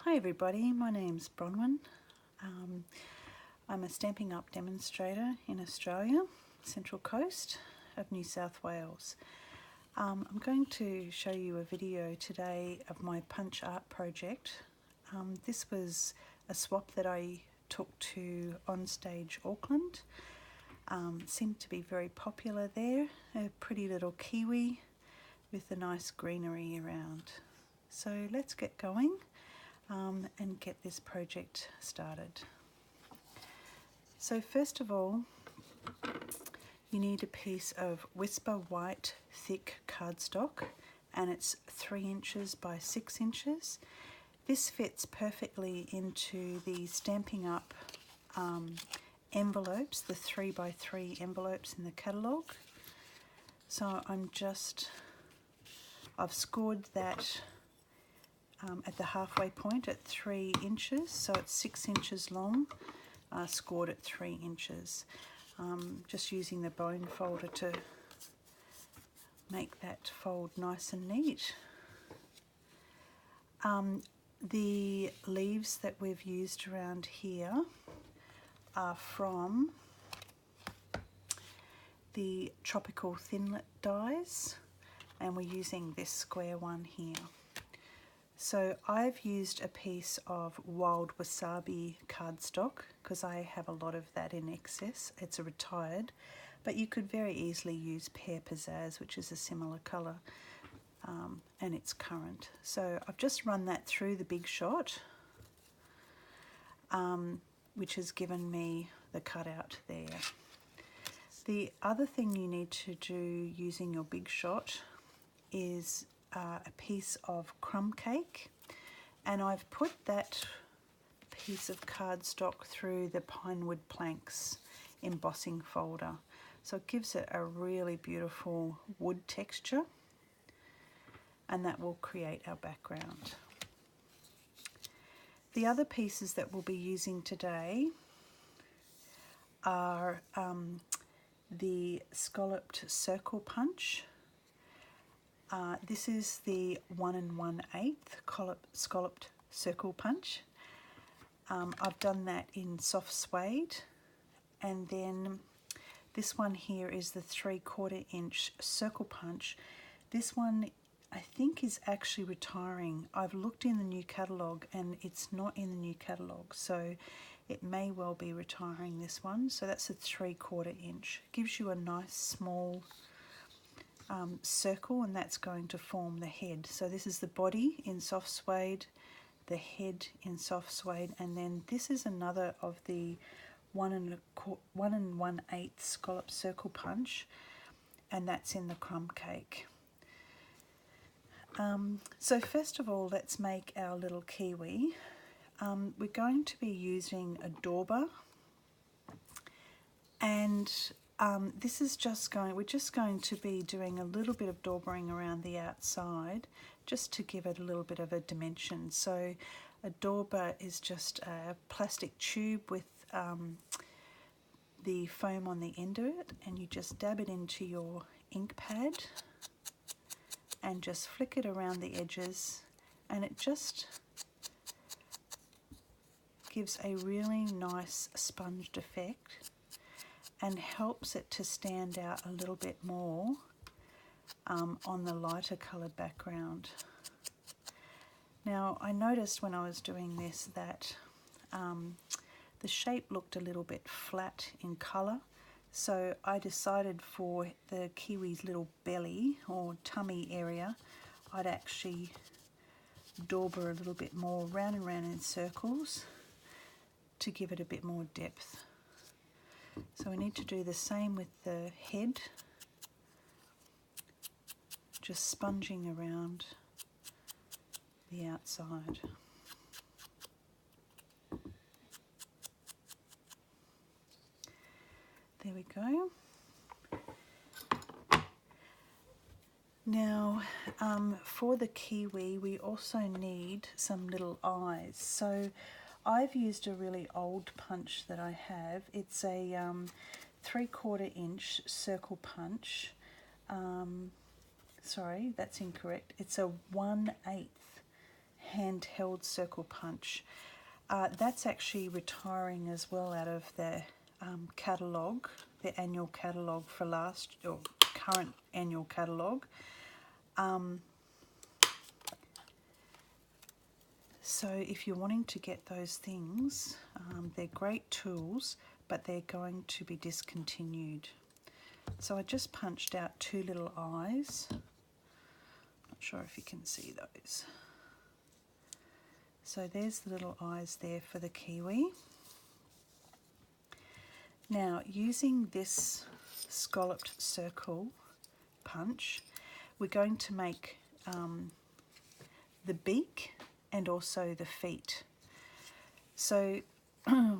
Hi everybody, my name's Bronwyn. I'm a Stampin' Up demonstrator in Australia, Central Coast of New South Wales. I'm going to show you a video today of my punch art project. This was a swap that I took to Onstage, Auckland. Seemed to be very popular there, a pretty little kiwi with the nice greenery around. So let's get going. And get this project started. So first of all, you need a piece of Whisper White thick cardstock, and it's 3 inches by 6 inches. This fits perfectly into the Stampin' Up envelopes, the 3 by 3 envelopes in the catalogue. So I've scored that at the halfway point at 3 inches, so it's 6 inches long, scored at 3 inches. Just using the bone folder to make that fold nice and neat. The leaves that we've used around here are from the Tropical Thinlit dies, and we're using this square one here. So I've used a piece of wild wasabi cardstock because I have a lot of that in excess. It's a retired, but you could very easily use pear pizzazz, which is a similar colour, and it's currant. So I've just run that through the Big Shot, which has given me the cutout there. The other thing you need to do using your Big Shot is a piece of crumb cake, and I've put that piece of cardstock through the Pinewood Planks embossing folder, so it gives it a really beautiful wood texture, and that will create our background. The other pieces that we'll be using today are the scalloped circle punch. This is the 1 1/8 scalloped circle punch. I've done that in soft suede, and then this one here is the 3/4 inch circle punch. This one I think is actually retiring. I've looked in the new catalogue and it's not in the new catalogue, so it may well be retiring, this one. So that's a 3/4 inch. Gives you a nice small circle, and that's going to form the head. So this is the body in soft suede, the head in soft suede, and then this is another of the 1 1/8 scallop circle punch, and that's in the crumb cake. So first of all, let's make our little kiwi. We're going to be using a dauber, and this is we're just going to be doing a little bit of daubering around the outside just to give it a little bit of a dimension. So a dauber is just a plastic tube with the foam on the end of it, and you just dab it into your ink pad and just flick it around the edges, and it just gives a really nice sponged effect and helps it to stand out a little bit more on the lighter coloured background. Now I noticed when I was doing this that the shape looked a little bit flat in colour, so I decided for the kiwi's little belly or tummy area, I'd actually dauber a little bit more round and round in circles to give it a bit more depth. So we need to do the same with the head, just sponging around the outside. There we go. Now for the kiwi we also need some little eyes. So I've used a really old punch that I have. It's a 3/4 inch circle punch. Sorry, that's incorrect. It's a 1/8 handheld circle punch. That's actually retiring as well out of the catalogue, the annual catalogue for last, or current annual catalogue. So if you're wanting to get those things, they're great tools, but they're going to be discontinued. So I just punched out 2 little eyes. Not sure if you can see those. So there's the little eyes there for the kiwi. Now, using this scalloped circle punch, we're going to make the beak and also the feet. So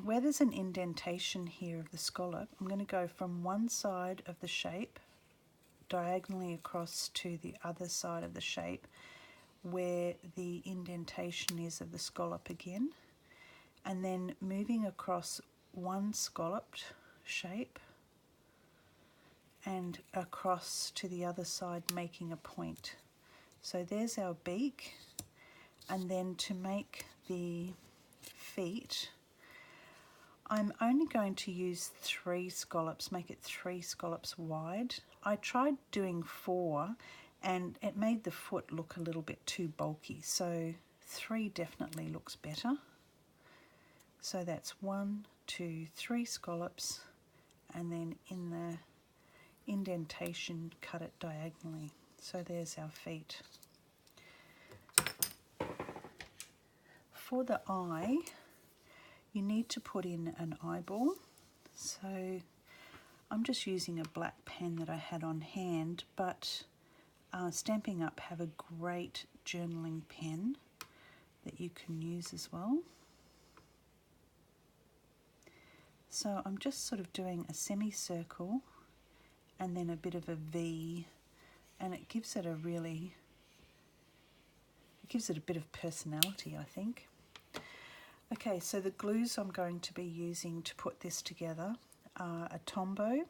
where there's an indentation here of the scallop, I'm going to go from one side of the shape diagonally across to the other side of the shape where the indentation is of the scallop again, and then moving across one scalloped shape and across to the other side, making a point. So there's our beak, and then to make the feet, I'm only going to use 3 scallops, make it 3 scallops wide. I tried doing 4 and it made the foot look a little bit too bulky, so 3 definitely looks better. So that's 1, 2, 3 scallops, and then in the indentation cut it diagonally. So there's our feet. For the eye, you need to put in an eyeball. So I'm just using a black pen that I had on hand, but Stampin' Up have a great journaling pen that you can use as well. So I'm just sort of doing a semicircle and then a bit of a V, and it gives it a really, it gives it a bit of personality, I think. Okay, so the glues I'm going to be using to put this together are a Tombow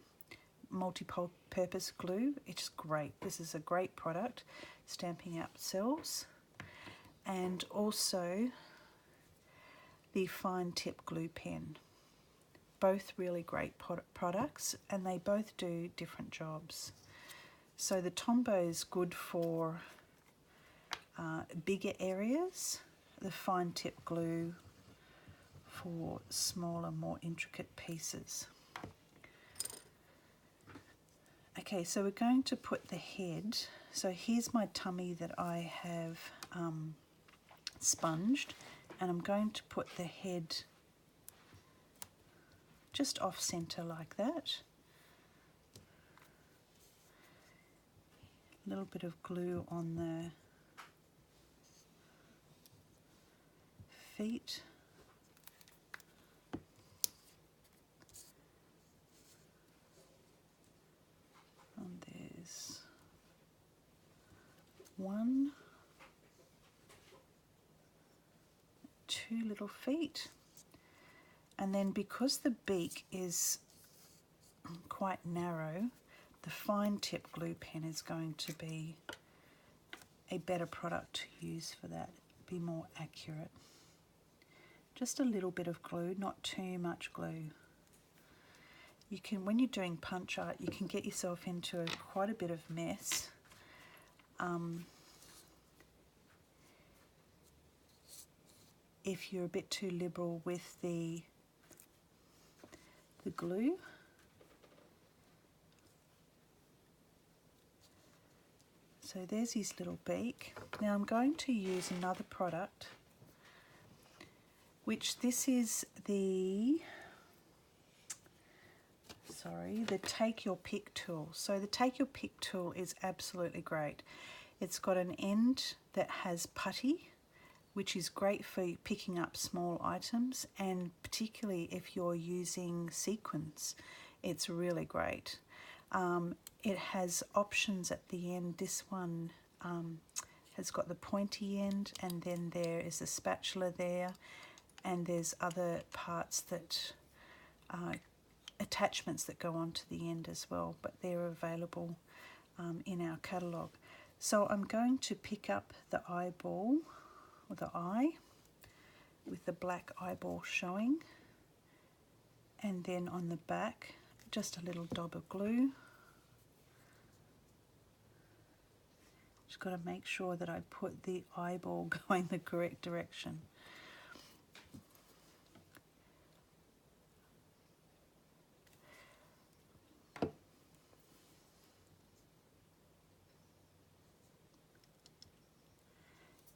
multi-purpose glue. It's great. This is a great product Stampin' Up sells, and also the fine tip glue pen. Both really great products, and they both do different jobs. So the Tombow is good for bigger areas, the fine tip glue for smaller, more intricate pieces. Okay, so we're going to put the head. So here's my tummy that I have sponged, and I'm going to put the head just off center like that. A little bit of glue on the feet. And there's 1, 2 little feet. And then because the beak is quite narrow, the fine tip glue pen is going to be a better product to use for that, be more accurate. Just a little bit of glue, not too much glue. You can, when you're doing punch art, you can get yourself into quite a bit of mess. If you're a bit too liberal with the glue. So there's his little beak. Now I'm going to use another product, which this is the Take Your Pick tool. So the Take Your Pick tool is absolutely great. It's got an end that has putty, which is great for picking up small items, and particularly if you're using sequins, it's really great. It has options at the end. This one has got the pointy end, and then there is a spatula there, and there's other parts that attachments that go onto the end as well, but they're available in our catalogue. So I'm going to pick up the eyeball or the eye, with the black eyeball showing, and then on the back just a little dab of glue. Just got to make sure that I put the eyeball going the correct direction.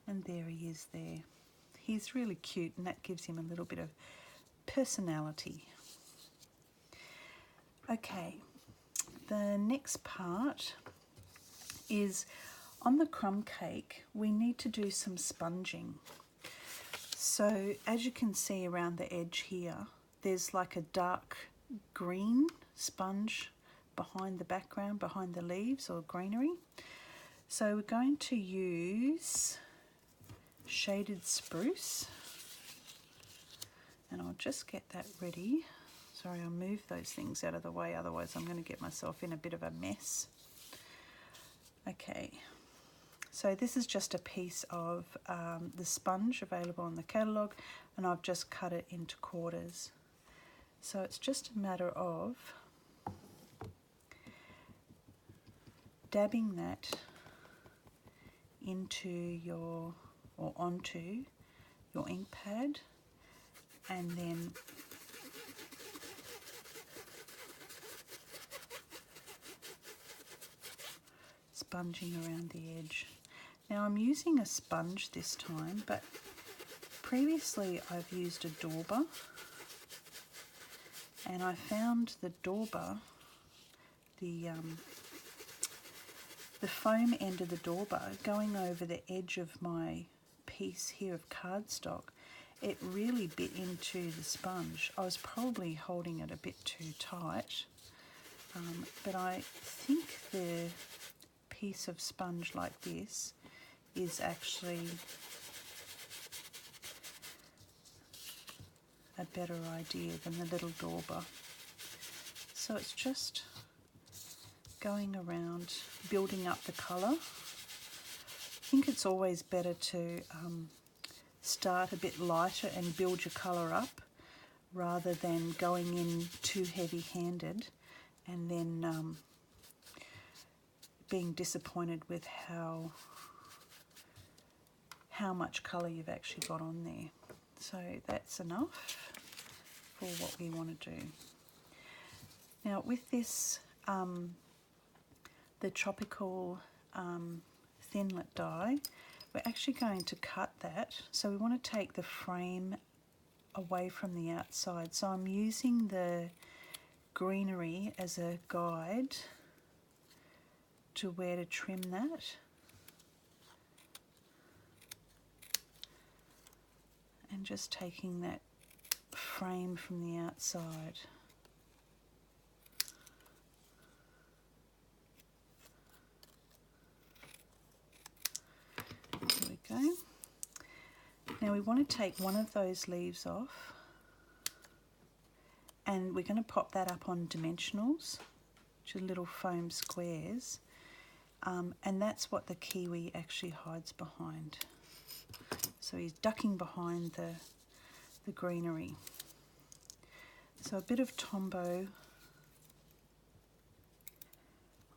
And there he is there. He's really cute, and that gives him a little bit of personality. Okay, the next part is on the crumb cake. We need to do some sponging. So as you can see around the edge here, there's like a dark green sponge behind the background, behind the leaves or greenery. So we're going to use shaded spruce, and I'll just get that ready. Sorry, I'll move those things out of the way, otherwise I'm going to get myself in a bit of a mess. Okay, so this is just a piece of the sponge available in the catalogue, and I've just cut it into quarters. So it's just a matter of dabbing that into your, or onto your ink pad, and then sponging around the edge. Now I'm using a sponge this time, but previously I've used a dauber, and I found the dauber, the foam end of the dauber going over the edge of my piece here of cardstock. It really bit into the sponge. I was probably holding it a bit too tight, but I think the piece of sponge like this is actually a better idea than the little dauber. So it's just going around, building up the colour. I think it's always better to start a bit lighter and build your colour up, rather than going in too heavy-handed and then being disappointed with how much colour you've actually got on there. So that's enough for what we want to do. Now with this, the tropical thinlit die, we're actually going to cut that. So we want to take the frame away from the outside. So I'm using the greenery as a guide to where to trim that. And just taking that frame from the outside. There we go. Now we want to take one of those leaves off, and we're going to pop that up on dimensionals, which are little foam squares, and that's what the kiwi actually hides behind. So he's ducking behind the greenery. So a bit of Tombow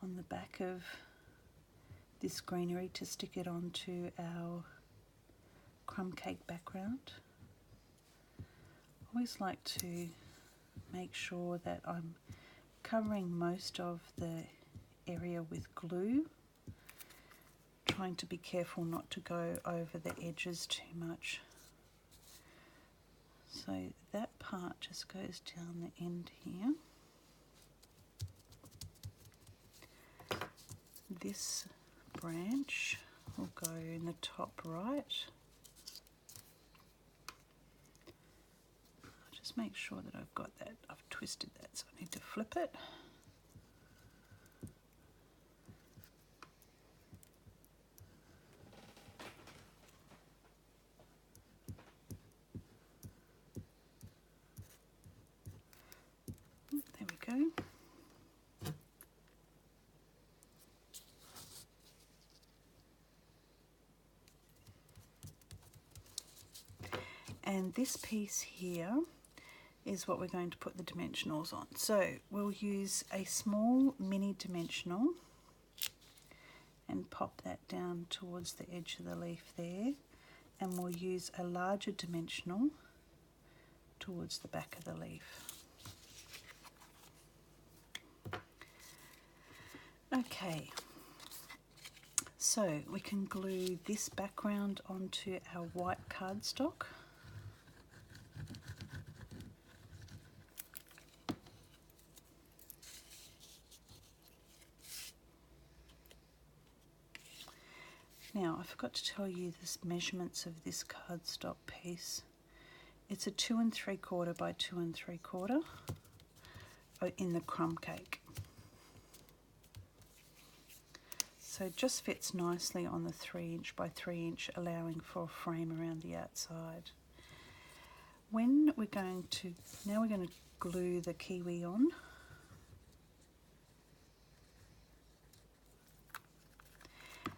on the back of this greenery to stick it onto our crumb cake background. I always like to make sure that I'm covering most of the area with glue, trying to be careful not to go over the edges too much. So that part just goes down the end here. This branch will go in the top right. Just make sure that I've got that, I've twisted that, so I need to flip it. There we go. and this piece here is what we're going to put the dimensionals on. So we'll use a small mini dimensional and pop that down towards the edge of the leaf there, and we'll use a larger dimensional towards the back of the leaf. Okay, so we can glue this background onto our white cardstock. Now, I forgot to tell you the measurements of this cardstock piece. It's a 2 3/4 by 2 3/4 in the crumb cake. So it just fits nicely on the 3" by 3", allowing for a frame around the outside. Now we're going to glue the kiwi on.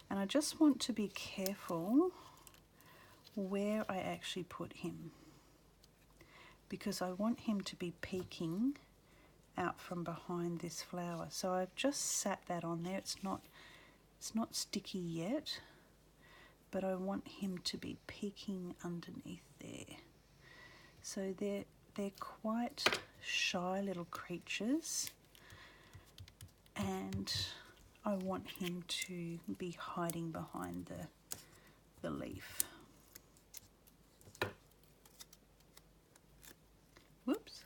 And I just want to be careful where I actually put him, because I want him to be peeking out from behind this flower. So I've just sat that on there. It's not sticky yet, but I want him to be peeking underneath there. So they're quite shy little creatures, and I want him to be hiding behind the leaf. Whoops.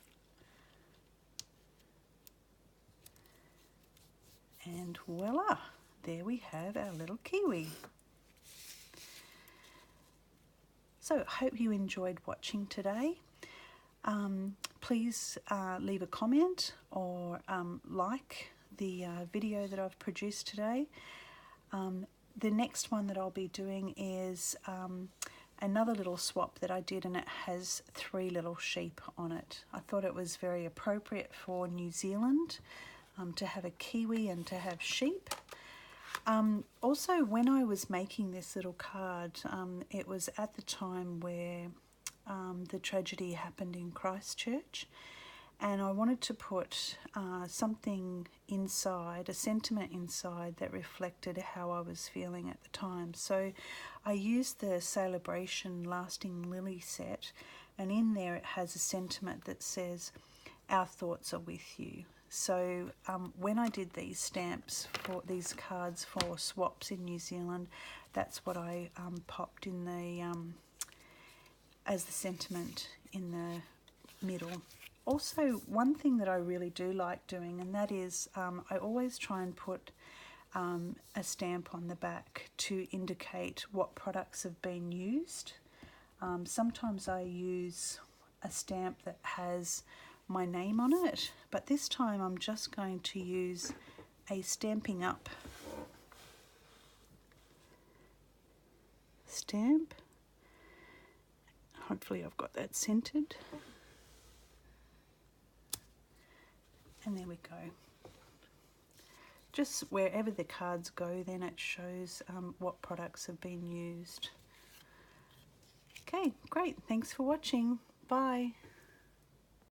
And voila, there we have our little kiwi. So I hope you enjoyed watching today. Please leave a comment or like the video that I've produced today. The next one that I'll be doing is another little swap that I did, and it has 3 little sheep on it. I thought it was very appropriate for New Zealand to have a kiwi and to have sheep. Also, when I was making this little card, it was at the time where the tragedy happened in Christchurch, and I wanted to put something inside, a sentiment inside that reflected how I was feeling at the time. So I used the Celebration Lasting Lily set, and in there it has a sentiment that says, "Our thoughts are with you." So when I did these stamps for these cards for swaps in New Zealand, that's what I popped in the as the sentiment in the middle. Also, one thing that I really do like doing, and that is I always try and put a stamp on the back to indicate what products have been used. Sometimes I use a stamp that has my name on it, but this time I'm just going to use a Stampin Up stamp. Hopefully I've got that centered. And there we go. Just wherever the cards go, then it shows what products have been used. Okay, great. Thanks for watching. Bye.